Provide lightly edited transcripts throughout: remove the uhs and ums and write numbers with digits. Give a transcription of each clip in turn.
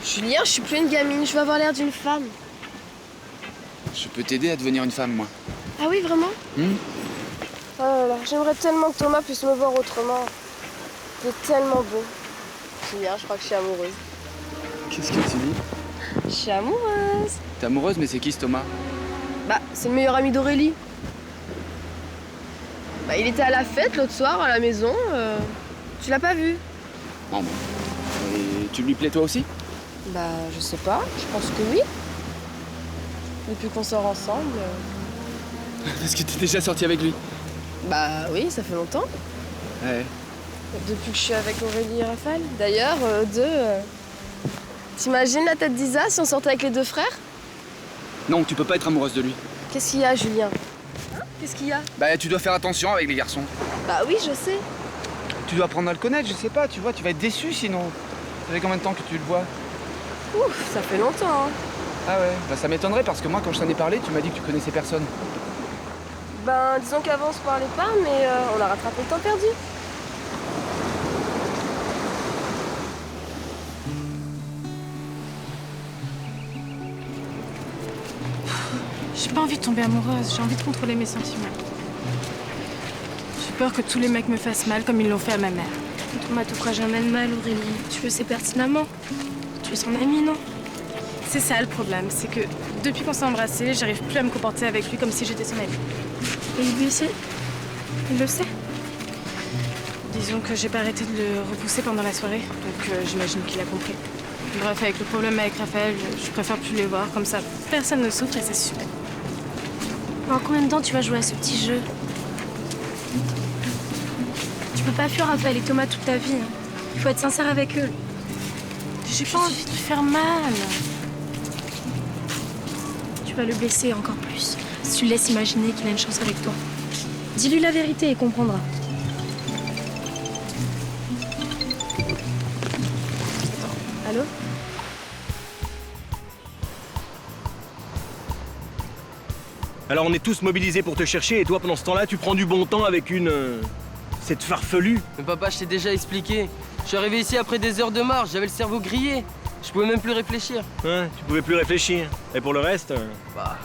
Julien, je suis plus une gamine, je veux avoir l'air d'une femme. Je peux t'aider à devenir une femme, moi. Ah oui, vraiment Hmm. Oh là là, j'aimerais tellement que Thomas puisse me voir autrement. Il est tellement beau. Julien, je crois que je suis amoureuse. Qu'est-ce que tu dis? Je suis amoureuse. T'es amoureuse, mais c'est qui ce Thomas? Bah, c'est le meilleur ami d'Aurélie. Bah, il était à la fête l'autre soir à la maison. Tu l'as pas vu? Ah bon. Et tu lui plais toi aussi? Bah, je sais pas, je pense que oui. Depuis qu'on sort ensemble. Parce que t'es déjà sortie avec lui. Bah oui, ça fait longtemps. Ouais. Depuis que je suis avec Aurélie et Raphaël. D'ailleurs, t'imagines la tête d'Isa si on sortait avec les deux frères? Non, tu peux pas être amoureuse de lui. Qu'est-ce qu'il y a, Julien? Hein? Qu'est-ce qu'il y a? Bah, tu dois faire attention avec les garçons. Bah oui, je sais. Tu dois apprendre à le connaître, je sais pas, tu vois, tu vas être déçu sinon. Ça fait combien de temps que tu le vois? Ouf, ça fait longtemps, hein. Ah ouais, bah ça m'étonnerait parce que moi, quand je t'en ai parlé, tu m'as dit que tu connaissais personne. Ben, disons qu'avant on se parlait pas, mais on a rattrapé le temps perdu. J'ai pas envie de tomber amoureuse, j'ai envie de contrôler mes sentiments. J'ai peur que tous les mecs me fassent mal comme ils l'ont fait à ma mère. Thomas te fera jamais de mal, Aurélie. Tu le sais pertinemment. Tu es son amie, non? C'est ça le problème, c'est que depuis qu'on s'est embrassés, j'arrive plus à me comporter avec lui comme si j'étais son amie. Et lui aussi? Il le sait. Disons que j'ai pas arrêté de le repousser pendant la soirée, donc j'imagine qu'il a compris. Bref, avec le problème avec Raphaël, je préfère plus les voir, comme ça personne ne souffre et c'est super. En combien de temps tu vas jouer à ce petit jeu? Tu peux pas fuir Raphaël et Thomas toute ta vie. Hein. Il faut être sincère avec eux. J'ai pas envie de lui faire mal. Tu vas le blesser encore plus si tu laisses imaginer qu'il a une chance avec toi. Dis-lui la vérité et comprendra. Allô? Alors on est tous mobilisés pour te chercher et toi pendant ce temps-là tu prends du bon temps avec cette farfelue. Mais papa, je t'ai déjà expliqué. Je suis arrivé ici après des heures de marche, j'avais le cerveau grillé. Je pouvais même plus réfléchir. Hein, tu pouvais plus réfléchir. Et pour le reste Bah...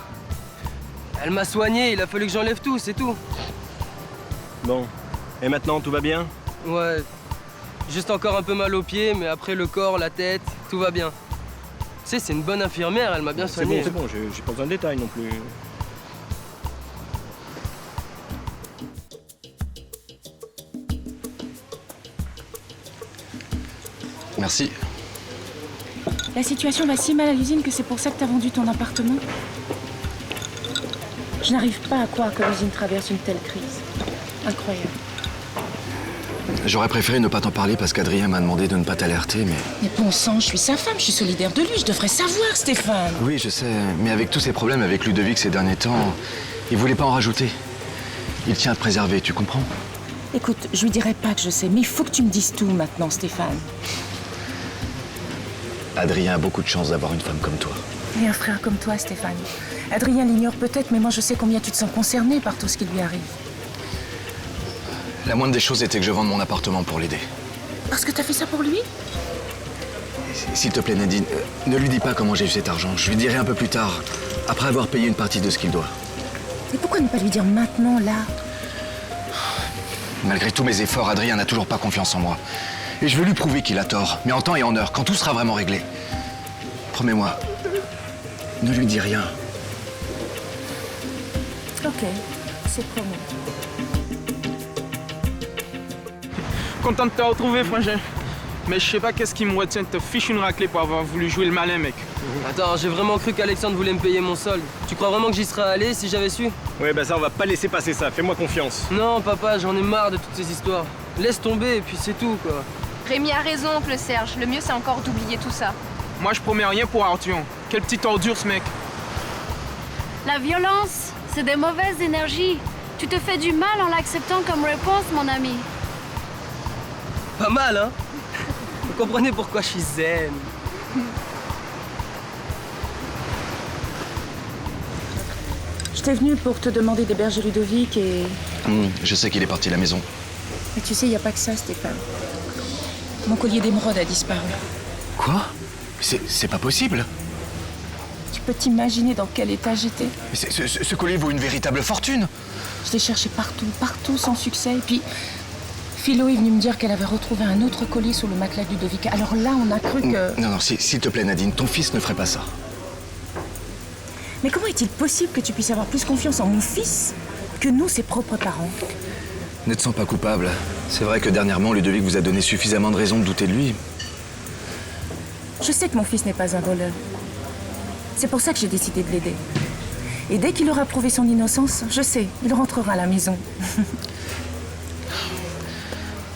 Elle m'a soigné, il a fallu que j'enlève tout, c'est tout. Bon. Et maintenant tout va bien? Ouais. Juste encore un peu mal aux pieds, mais après le corps, la tête, tout va bien. Tu sais, c'est une bonne infirmière, elle m'a bien soigné. C'est bon, j'ai pas besoin de détails non plus. Merci. La situation va si mal à l'usine que c'est pour ça que t'as vendu ton appartement. Je n'arrive pas à croire que l'usine traverse une telle crise. Incroyable. J'aurais préféré ne pas t'en parler parce qu'Adrien m'a demandé de ne pas t'alerter, mais... Mais bon sang, je suis sa femme, je suis solidaire de lui, je devrais savoir, Stéphane. Oui, je sais, mais avec tous ces problèmes avec Ludovic ces derniers temps, il voulait pas en rajouter. Il tient à te préserver, tu comprends? Écoute, je lui dirai pas que je sais, mais il faut que tu me dises tout maintenant, Stéphane. Adrien a beaucoup de chance d'avoir une femme comme toi. Et un frère comme toi, Stéphane. Adrien l'ignore peut-être, mais moi je sais combien tu te sens concerné par tout ce qui lui arrive. La moindre des choses était que je vende mon appartement pour l'aider. Parce que t'as fait ça pour lui? S'il te plaît, Nadine, ne lui dis pas comment j'ai eu cet argent. Je lui dirai un peu plus tard, après avoir payé une partie de ce qu'il doit. Et pourquoi ne pas lui dire maintenant, là? Malgré tous mes efforts, Adrien n'a toujours pas confiance en moi. Et je veux lui prouver qu'il a tort, mais en temps et en heure, quand tout sera vraiment réglé. Promets-moi, ne lui dis rien. Ok, c'est promis. Content de te retrouver, frangin. Mais je sais pas qu'est-ce qui me retient de te ficher une raclée pour avoir voulu jouer le malin, mec. Attends, j'ai vraiment cru qu'Alexandre voulait me payer mon solde. Tu crois vraiment que j'y serais allé si j'avais su? Ouais, bah ça on va pas laisser passer ça, fais-moi confiance. Non, papa, j'en ai marre de toutes ces histoires. Laisse tomber et puis c'est tout, quoi. Rémi a raison, oncle Serge. Le mieux, c'est encore d'oublier tout ça. Moi, je promets rien pour Arthur. Quelle petite ordure, ce mec. La violence, c'est des mauvaises énergies. Tu te fais du mal en l'acceptant comme réponse, mon ami. Pas mal, hein? Vous comprenez pourquoi je suis zen. J'étais venue pour te demander d'héberger Ludovic et... Je sais qu'il est parti de la maison. Mais tu sais, il n'y a pas que ça, Stéphane. Mon collier d'émeraude a disparu. Quoi? C'est pas possible. Tu peux t'imaginer dans quel état j'étais? Ce collier vaut une véritable fortune. Je l'ai cherché partout, partout, sans succès. Et puis, Philo est venue me dire qu'elle avait retrouvé un autre collier sous le matelas de Ludovic. Alors là, on a cru que... Non, s'il te plaît, Nadine, ton fils ne ferait pas ça. Mais comment est-il possible que tu puisses avoir plus confiance en mon fils que nous, ses propres parents? Ne te sens pas coupable. C'est vrai que dernièrement, Ludovic vous a donné suffisamment de raisons de douter de lui. Je sais que mon fils n'est pas un voleur. C'est pour ça que j'ai décidé de l'aider. Et dès qu'il aura prouvé son innocence, je sais, il rentrera à la maison.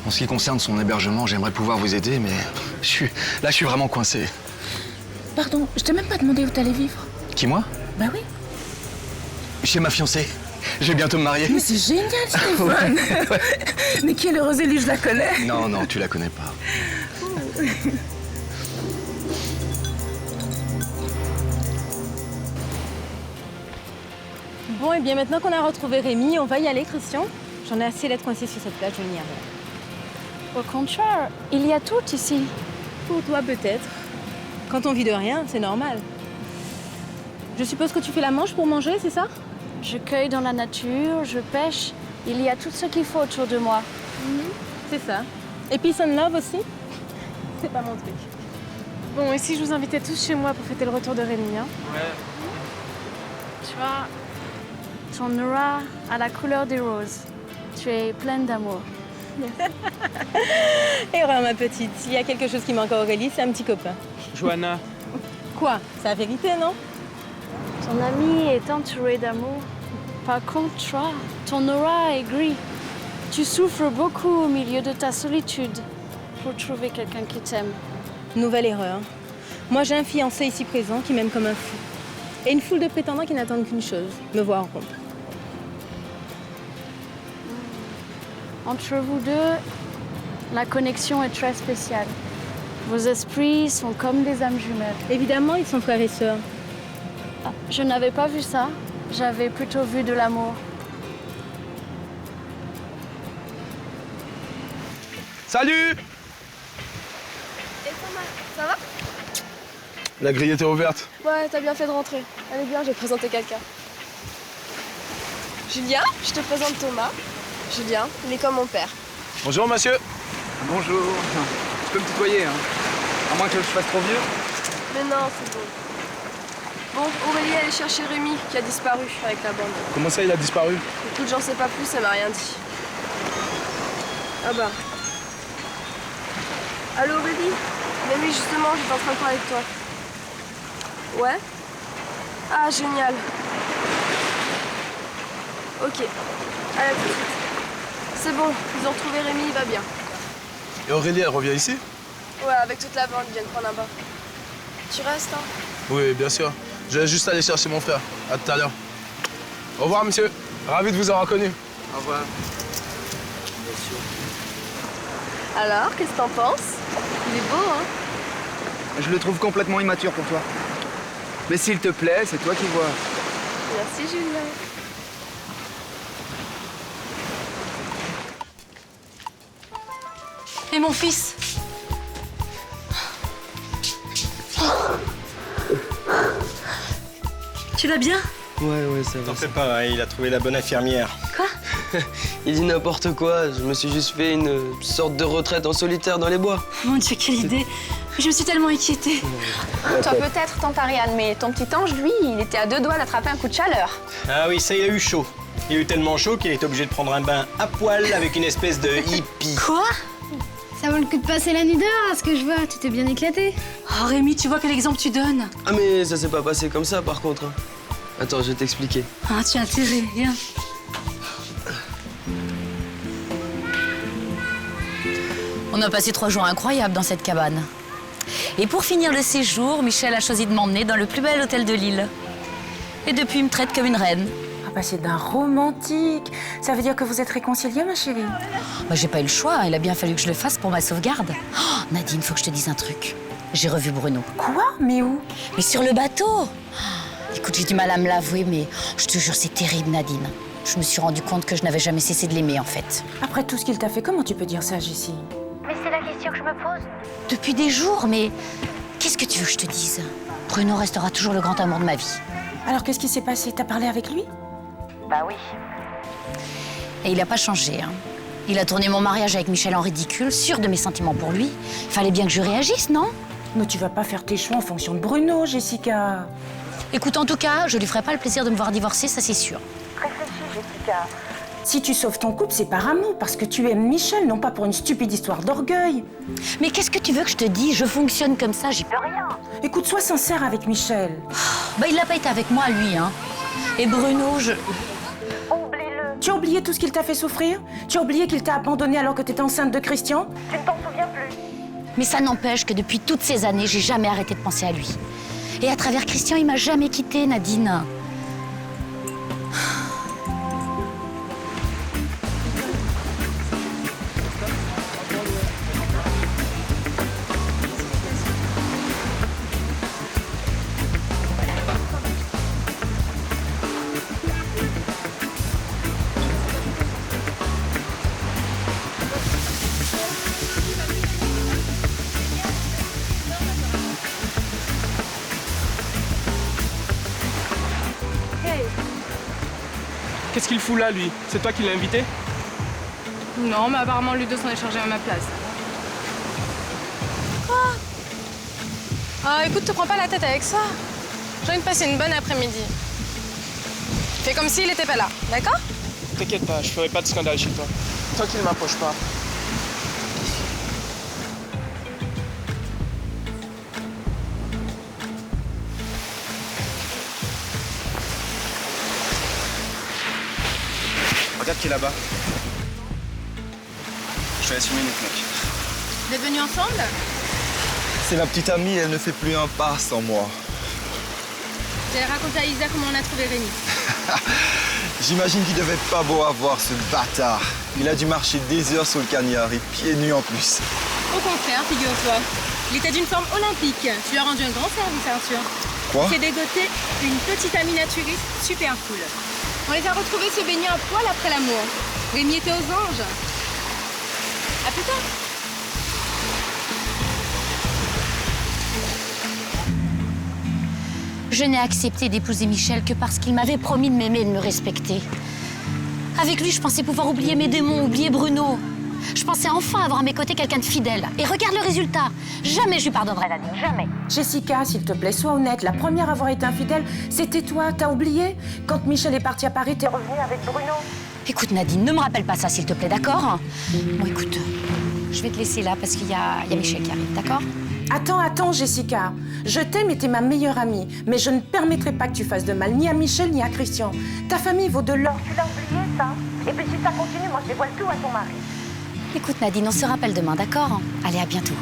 En ce qui concerne son hébergement, j'aimerais pouvoir vous aider, mais je suis vraiment coincé. Pardon, je t'ai même pas demandé où t'allais vivre. Qui, moi? Bah oui. Chez ma fiancée. Je vais bientôt me marier. Mais c'est génial, Stéphane. Mais qui est l'heureuse élue, je la connais. Non, tu la connais pas. Bon, et bien maintenant qu'on a retrouvé Rémi, on va y aller, Christian. J'en ai assez d'être coincée sur cette plage, je n'y arrive. Au contraire, il y a tout ici. Pour toi, peut-être. Quand on vit de rien, c'est normal. Je suppose que tu fais la manche pour manger, c'est ça? Je cueille dans la nature, je pêche. Il y a tout ce qu'il faut autour de moi. C'est ça. Et peace and love aussi? C'est pas mon truc. Bon, et si je vous invitais tous chez moi pour fêter le retour de Rémi, hein? Ouais. Tu vois, ton aura a la couleur des roses. Tu es pleine d'amour. Et voilà, ma petite, s'il y a quelque chose qui manque à Aurélie, c'est un petit copain. Johanna. Quoi? C'est la vérité, non? Ton ami est entouré d'amour. Par contre, toi, ton aura est gris. Tu souffres beaucoup au milieu de ta solitude pour trouver quelqu'un qui t'aime. Nouvelle erreur. Moi, j'ai un fiancé ici présent qui m'aime comme un fou. Et une foule de prétendants qui n'attendent qu'une chose, me voir en couple. Entre vous deux, la connexion est très spéciale. Vos esprits sont comme des âmes jumelles. Évidemment, ils sont frères et sœurs. Ah, je n'avais pas vu ça. J'avais plutôt vu de l'amour. Salut! Et Thomas, ça va? La grille était ouverte. Ouais, t'as bien fait de rentrer. Allez bien, j'ai présenté quelqu'un. Julien, je te présente Thomas. Julien, il est comme mon père. Bonjour, monsieur. Bonjour. Tu peux me tutoyer, hein. À moins que je fasse trop vieux. Mais non, c'est bon. Bon, Aurélie, elle est chercher Rémi, qui a disparu avec la bande. Comment ça, il a disparu? Écoute, j'en sais pas plus, elle m'a rien dit. Ah bah. Allô, Aurélie? Mais oui, justement, j'étais en train de parler de toi. Ouais? Ah, génial. Ok. Allez, à tout de suite. C'est bon, ils ont retrouvé Rémi, il va bien. Et Aurélie, elle revient ici? Ouais, avec toute la bande, ils viennent prendre un bain. Tu restes, hein? Oui, bien sûr. Je vais juste aller chercher mon frère. À tout à l'heure. Au revoir, monsieur. Ravi de vous avoir connu. Au revoir. Alors, qu'est-ce que t'en penses? Il est beau, hein? Je le trouve complètement immature pour toi. Mais s'il te plaît, c'est toi qui vois. Merci, Julien. Et mon fils? Tu vas bien? Ouais, ça va. T'en fais pas, il a trouvé la bonne infirmière. Quoi? Il dit n'importe quoi. Je me suis juste fait une sorte de retraite en solitaire dans les bois. Mon Dieu, quelle idée! Je me suis tellement inquiétée. Toi peut-être, tante Ariane, mais ton petit ange, lui, il était à 2 doigts d'attraper un coup de chaleur. Ah oui, ça, il a eu chaud. Il a eu tellement chaud qu'il est obligé de prendre un bain à poil avec une espèce de hippie. Quoi? Ça vaut le coup de passer la nuit dehors, à ce que je vois. Tu t'es bien éclaté. Oh Rémi, tu vois quel exemple tu donnes? Ah mais ça s'est pas passé comme ça par contre. Hein. Attends, je vais t'expliquer. Ah, tu as intérêt, viens. On a passé 3 jours incroyables dans cette cabane. Et pour finir le séjour, Michel a choisi de m'emmener dans le plus bel hôtel de l'île. Et depuis, il me traite comme une reine. Ah bah c'est d'un romantique. Ça veut dire que vous êtes réconciliés, ma chérie? Bah, j'ai pas eu le choix, il a bien fallu que je le fasse pour ma sauvegarde. Oh, Nadine, faut que je te dise un truc. J'ai revu Bruno. Quoi? Mais où? Mais sur le bateau. Oh, écoute, j'ai du mal à me l'avouer, mais je te jure, c'est terrible, Nadine. Je me suis rendu compte que je n'avais jamais cessé de l'aimer, en fait. Après tout ce qu'il t'a fait, comment tu peux dire ça, Jessie? Mais c'est la question que je me pose. Depuis des jours, mais Qu'est-ce que tu veux que je te dise? Bruno restera toujours le grand amour de ma vie. Alors qu'est-ce qui s'est passé? T'as parlé avec lui? Bah oui. Et il n'a pas changé, hein. Il a tourné mon mariage avec Michel en ridicule, sûr de mes sentiments pour lui. Il fallait bien que je réagisse, non? Mais tu vas pas faire tes choix en fonction de Bruno, Jessica. Écoute, en tout cas, je lui ferai pas le plaisir de me voir divorcer, ça c'est sûr. Réfléchis, Jessica. Si tu sauves ton couple, c'est par amour, parce que tu aimes Michel, non pas pour une stupide histoire d'orgueil. Mais qu'est-ce que tu veux que je te dise? Je fonctionne comme ça, j'y peux rien. Écoute, sois sincère avec Michel. Bah, il n'a pas été avec moi, lui, hein. Et Bruno, Oublie-le. Tu as oublié tout ce qu'il t'a fait souffrir? Tu as oublié qu'il t'a abandonné alors que t'étais enceinte de Christian? Tu ne t'en souviens plus? Mais ça n'empêche que depuis toutes ces années, j'ai jamais arrêté de penser à lui. Et à travers Christian, il m'a jamais quittée, Nadine. Qu'est-ce qu'il fout là, lui? C'est toi qui l'as invité? Non, mais apparemment Ludo s'en est chargé à ma place. Quoi? Ah, écoute, te prends pas la tête avec ça. J'ai envie de passer une bonne après-midi. Fais comme s'il était pas là, d'accord? T'inquiète pas, je ferai pas de scandale chez toi. Tant qu'il m'approche pas. Regarde qui est là-bas. Je te laisse une minute, mec. Vous êtes venus ensemble? C'est ma petite amie, elle ne fait plus un pas sans moi. J'ai raconté à Isa comment on a trouvé Rémi. J'imagine qu'il devait pas beau avoir ce bâtard. Il a dû marcher des heures sur le cagnard et pieds nus en plus. Au contraire, figure-toi. Il était d'une forme olympique. Tu lui as rendu un grand service, Arthur. Quoi? Il s'est dégoté une petite amie naturiste super cool. On les a retrouvés se baigner à poil après l'amour. Rémi était aux anges. À plus tard. Je n'ai accepté d'épouser Michel que parce qu'il m'avait promis de m'aimer et de me respecter. Avec lui, je pensais pouvoir oublier mes démons, oublier Bruno. Je pensais enfin avoir à mes côtés quelqu'un de fidèle. Et regarde le résultat. Jamais je lui pardonnerai, Nadine, jamais. Jessica, s'il te plaît, sois honnête. La première à avoir été infidèle, c'était toi. T'as oublié? Quand Michel est parti à Paris, t'es revenue avec Bruno. Écoute, Nadine, ne me rappelle pas ça, s'il te plaît, d'accord? Bon, écoute, je vais te laisser là parce qu'il y a Michel qui arrive, d'accord? Attends, Jessica. Je t'aime et t'es ma meilleure amie. Mais je ne permettrai pas que tu fasses de mal ni à Michel ni à Christian. Ta famille vaut de l'or. Tu l'as oublié, ça? Et puis si ça continue, moi je dévoile tout à ton mari. Écoute, Nadine, on se rappelle demain, d'accord? Allez, à bientôt.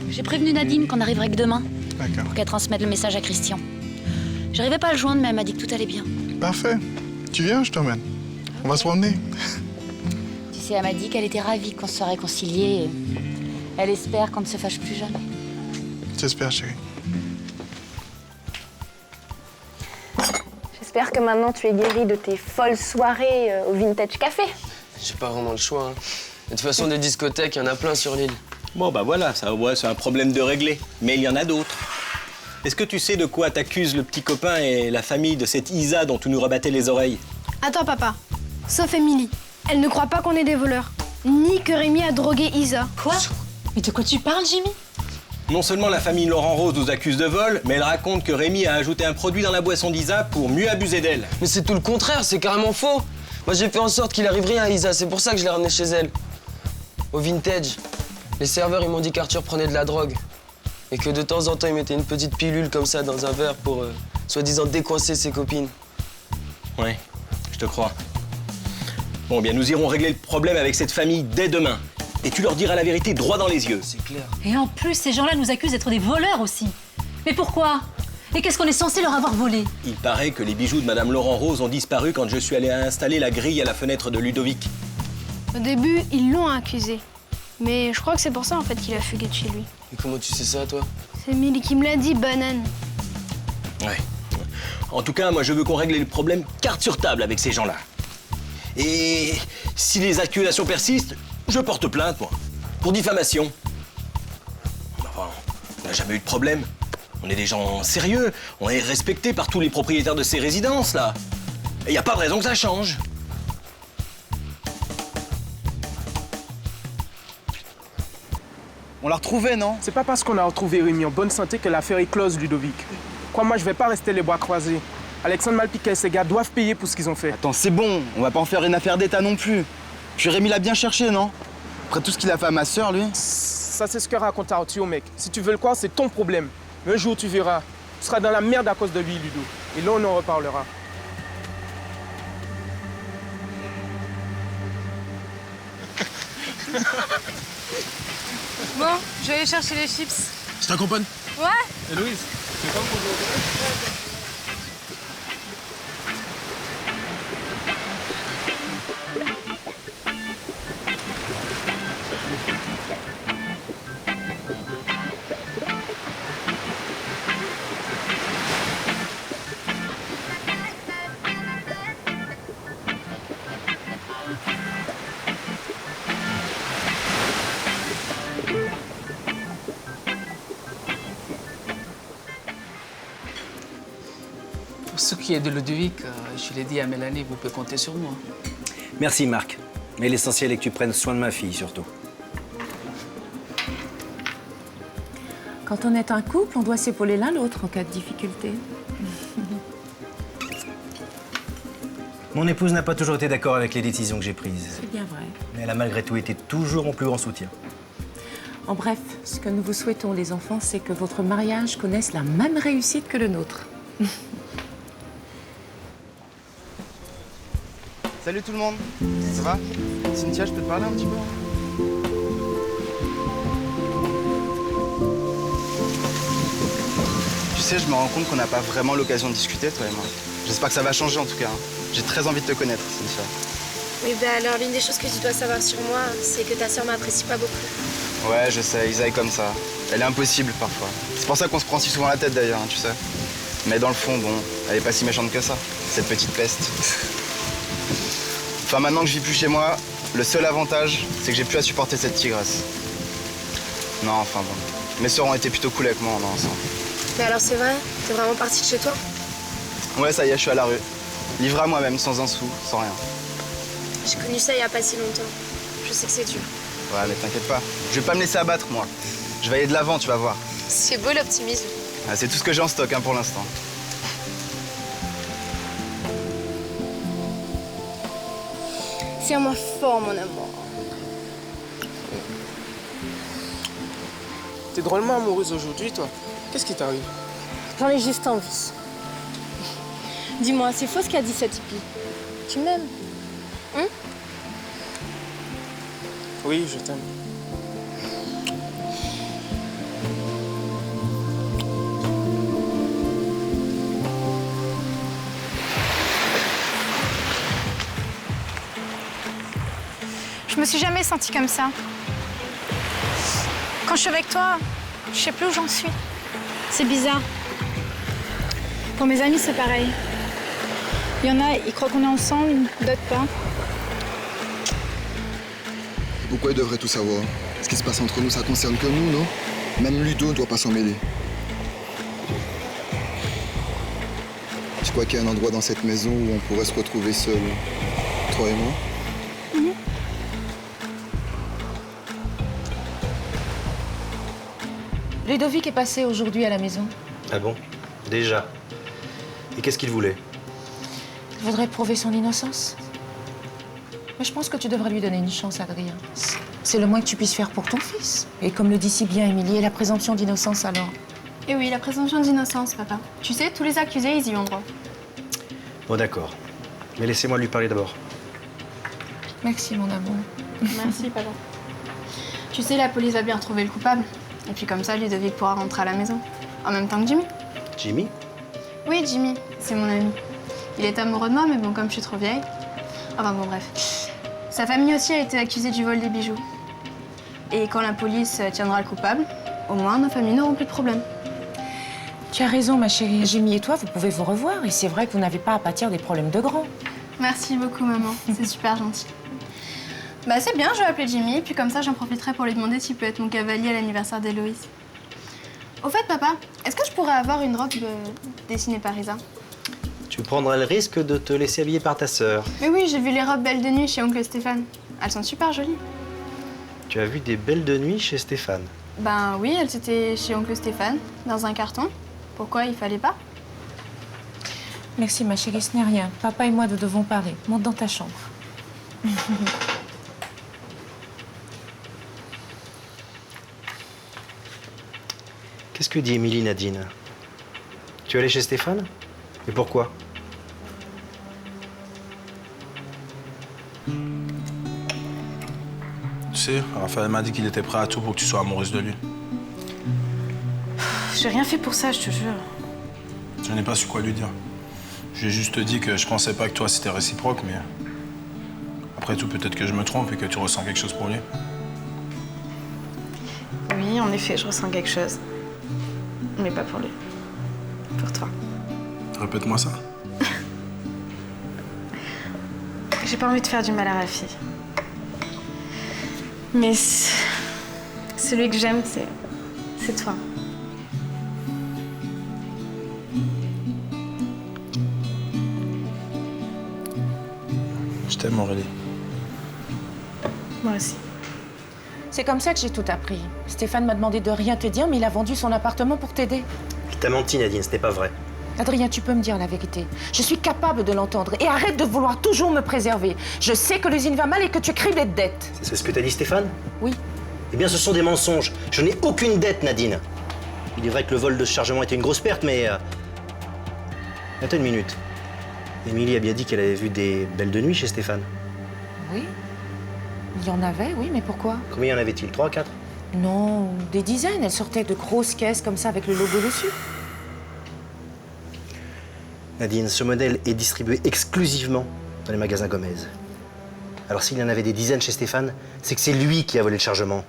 J'ai prévenu Nadine qu'on arriverait que demain. D'accord. Pour qu'elle transmette le message à Christian. J'arrivais pas à le joindre, mais elle m'a dit que tout allait bien. Parfait. Tu viens, je t'emmène. On va se promener. Tu sais, elle m'a dit qu'elle était ravie qu'on se soit réconciliés. Et elle espère qu'on ne se fâche plus jamais. J'espère, chérie. J'espère que maintenant tu es guérie de tes folles soirées au Vintage Café. J'ai pas vraiment le choix. Hein. De toute façon, des discothèques, il y en a plein sur l'île. Bon, bah voilà, ça, ouais, c'est un problème de régler. Mais il y en a d'autres. Est-ce que tu sais de quoi t'accuse le petit copain et la famille de cette Isa dont tu nous rabattais les oreilles? Attends, papa. Sauf Émilie. Elle ne croit pas qu'on est des voleurs. Ni que Rémi a drogué Isa. Quoi? Mais de quoi tu parles, Jimmy? Non seulement la famille Laurent Rose nous accuse de vol, mais elle raconte que Rémi a ajouté un produit dans la boisson d'Isa pour mieux abuser d'elle. Mais c'est tout le contraire, c'est carrément faux. Moi, j'ai fait en sorte qu'il arrive rien à Isa, c'est pour ça que je l'ai ramené chez elle. Au Vintage, les serveurs, ils m'ont dit qu'Arthur prenait de la drogue. Et que de temps en temps, il mettait une petite pilule comme ça dans un verre pour, soi-disant, décoincer ses copines. Ouais, je te crois. Bon, bien, nous irons régler le problème avec cette famille dès demain. Et tu leur diras la vérité droit dans les yeux. C'est clair. Et en plus, ces gens-là nous accusent d'être des voleurs aussi. Mais pourquoi? Et qu'est-ce qu'on est censé leur avoir volé? Il paraît que les bijoux de Madame Laurent Rose ont disparu quand je suis allé installer la grille à la fenêtre de Ludovic. Au début, ils l'ont accusé. Mais je crois que c'est pour ça en fait qu'il a fugué de chez lui. Et comment tu sais ça, toi? C'est Émilie qui me l'a dit, banane. Ouais. En tout cas, moi, je veux qu'on règle le problème carte sur table avec ces gens-là. Et si les accusations persistent, Je porte plainte, moi. Pour diffamation. Enfin, on n'a jamais eu de problème. On est des gens sérieux. On est respectés par tous les propriétaires de ces résidences, là. Et il n'y a pas de raison que ça change. On l'a retrouvé, non? C'est pas parce qu'on a retrouvé Rémi en bonne santé que l'affaire est close, Ludovic. Crois-moi, je vais pas rester les bras croisés. Alexandre Malpica et ses gars doivent payer pour ce qu'ils ont fait. Attends, c'est bon, on va pas en faire une affaire d'État non plus. Puis Rémi l'a bien cherché, non? Après tout ce qu'il a fait à ma sœur, lui. Ça, c'est ce que raconte Arthur, mec. Si tu veux le croire, c'est ton problème. Mais un jour, tu verras. Tu seras dans la merde à cause de lui, Ludo. Et là, on en reparlera. Bon, je vais aller chercher les chips. Je t'accompagne. Ouais. Héloïse, c'est quoi pour jouer? Pour ce qui est de Ludovic, je l'ai dit à Mélanie, vous pouvez compter sur moi. Merci, Marc. Mais l'essentiel est que tu prennes soin de ma fille, surtout. Quand on est un couple, on doit s'épauler l'un l'autre en cas de difficulté. Mon épouse n'a pas toujours été d'accord avec les décisions que j'ai prises. C'est bien vrai. Mais elle a malgré tout été toujours mon plus grand soutien. En bref, ce que nous vous souhaitons, les enfants, c'est que votre mariage connaisse la même réussite que le nôtre. Salut tout le monde, ça va? Cynthia, je peux te parler un petit peu? Tu sais, je me rends compte qu'on n'a pas vraiment l'occasion de discuter, toi et moi. J'espère que ça va changer en tout cas. Hein. J'ai très envie de te connaître, Cynthia. Oui, ben alors l'une des choses que tu dois savoir sur moi, c'est que ta sœur m'apprécie pas beaucoup. Ouais, je sais, Isa est comme ça. Elle est impossible parfois. C'est pour ça qu'on se prend si souvent la tête d'ailleurs, hein, tu sais. Mais dans le fond, bon, elle est pas si méchante que ça, cette petite peste. Enfin, maintenant que je vis plus chez moi, le seul avantage, c'est que j'ai plus à supporter cette tigresse. Non, enfin bon. Mes sœurs ont été plutôt cool avec moi, on est ensemble. Mais alors c'est vrai? T'es vraiment partie de chez toi? Ouais, ça y est, je suis à la rue. Livré à moi-même, sans un sou, sans rien. J'ai connu ça il y a pas si longtemps. Je sais que c'est dur. Ouais, mais t'inquiète pas. Je vais pas me laisser abattre, moi. Je vais aller de l'avant, tu vas voir. C'est beau l'optimisme. Ah, c'est tout ce que j'ai en stock hein, pour l'instant. Tiens-moi fort, mon amour. T'es drôlement amoureuse aujourd'hui, toi. Qu'est-ce qui t'arrive? J'en ai juste envie. Dis-moi, c'est faux ce qu'a dit cette hippie. Tu m'aimes? Hein? Oui, je t'aime. Je me suis jamais sentie comme ça. Quand je suis avec toi, je sais plus où j'en suis. C'est bizarre. Pour mes amis, c'est pareil. Il y en a, ils croient qu'on est ensemble, d'autres pas. Pourquoi ils devraient tout savoir? Ce qui se passe entre nous, ça concerne que nous, non? Même Ludo ne doit pas s'en mêler. Tu crois qu'il y a un endroit dans cette maison où on pourrait se retrouver seuls, toi et moi? Ludovic est passé aujourd'hui à la maison. Ah bon? Déjà? Et qu'est-ce qu'il voulait? Il voudrait prouver son innocence. Mais je pense que tu devrais lui donner une chance, Adrien. C'est le moins que tu puisses faire pour ton fils. Et comme le dit si bien Émilie, la présomption d'innocence alors. Et oui, la présomption d'innocence, papa. Tu sais, tous les accusés, ils y ont droit. Bon, d'accord. Mais laissez-moi lui parler d'abord. Merci, mon amour. Merci, papa. Tu sais, la police va bien retrouver le coupable. Et puis comme ça, Ludovic pourra rentrer à la maison. En même temps que Jimmy. Jimmy? Oui, Jimmy. C'est mon ami. Il est amoureux de moi, mais bon, comme je suis trop vieille. Enfin bon, bref. Sa famille aussi a été accusée du vol des bijoux. Et quand la police tiendra le coupable, au moins nos familles n'auront plus de problème. Tu as raison, ma chérie. Jimmy et toi, vous pouvez vous revoir. Et c'est vrai que vous n'avez pas à pâtir des problèmes de grands. Merci beaucoup, maman. C'est super gentil. Bah c'est bien, je vais appeler Jimmy, puis comme ça j'en profiterai pour lui demander s'il peut être mon cavalier à l'anniversaire d'Héloïse. Au fait, papa, est-ce que je pourrais avoir une robe dessinée par Isa? Tu prendras le risque de te laisser habiller par ta sœur. Mais oui, j'ai vu les robes belles de nuit chez oncle Stéphane. Elles sont super jolies. Tu as vu des belles de nuit chez Stéphane? Ben oui, elles étaient chez oncle Stéphane, dans un carton. Pourquoi il fallait pas? Merci ma chérie, ce n'est rien. Papa et moi nous devons parler. Monte dans ta chambre. Qu'est-ce que dit Émilie, Nadine? Tu es allée chez Stéphane? Et pourquoi? Tu sais, Raphaël m'a dit qu'il était prêt à tout pour que tu sois amoureuse de lui. J'ai rien fait pour ça, je te jure. Je n'ai pas su quoi lui dire. Je lui ai juste dit que je pensais pas que toi c'était réciproque, mais après tout, peut-être que je me trompe et que tu ressens quelque chose pour lui. Oui, en effet, je ressens quelque chose. Mais pas pour lui. Pour toi. Répète-moi ça. J'ai pas envie de faire du mal à Rafi. Mais celui que j'aime, c'est toi. Je t'aime, Aurélie. Moi aussi. C'est comme ça que j'ai tout appris. Stéphane m'a demandé de rien te dire, mais il a vendu son appartement pour t'aider. Il t'a menti, Nadine, ce n'est pas vrai. Adrien, tu peux me dire la vérité. Je suis capable de l'entendre. Et arrête de vouloir toujours me préserver. Je sais que l'usine va mal et que tu crées des dettes. C'est ce que t'a dit Stéphane? Oui. Eh bien, ce sont des mensonges. Je n'ai aucune dette, Nadine. Il est vrai que le vol de ce chargement était une grosse perte, mais... Attends une minute. Émilie a bien dit qu'elle avait vu des belles de nuit chez Stéphane. Oui. Il y en avait, oui, mais pourquoi? Combien y en avait-il? 3, 4? Non, des dizaines. Elles sortaient de grosses caisses comme ça avec le logo dessus. Nadine, ce modèle est distribué exclusivement dans les magasins Gomez. Alors s'il y en avait des dizaines chez Stéphane, c'est que c'est lui qui a volé le chargement.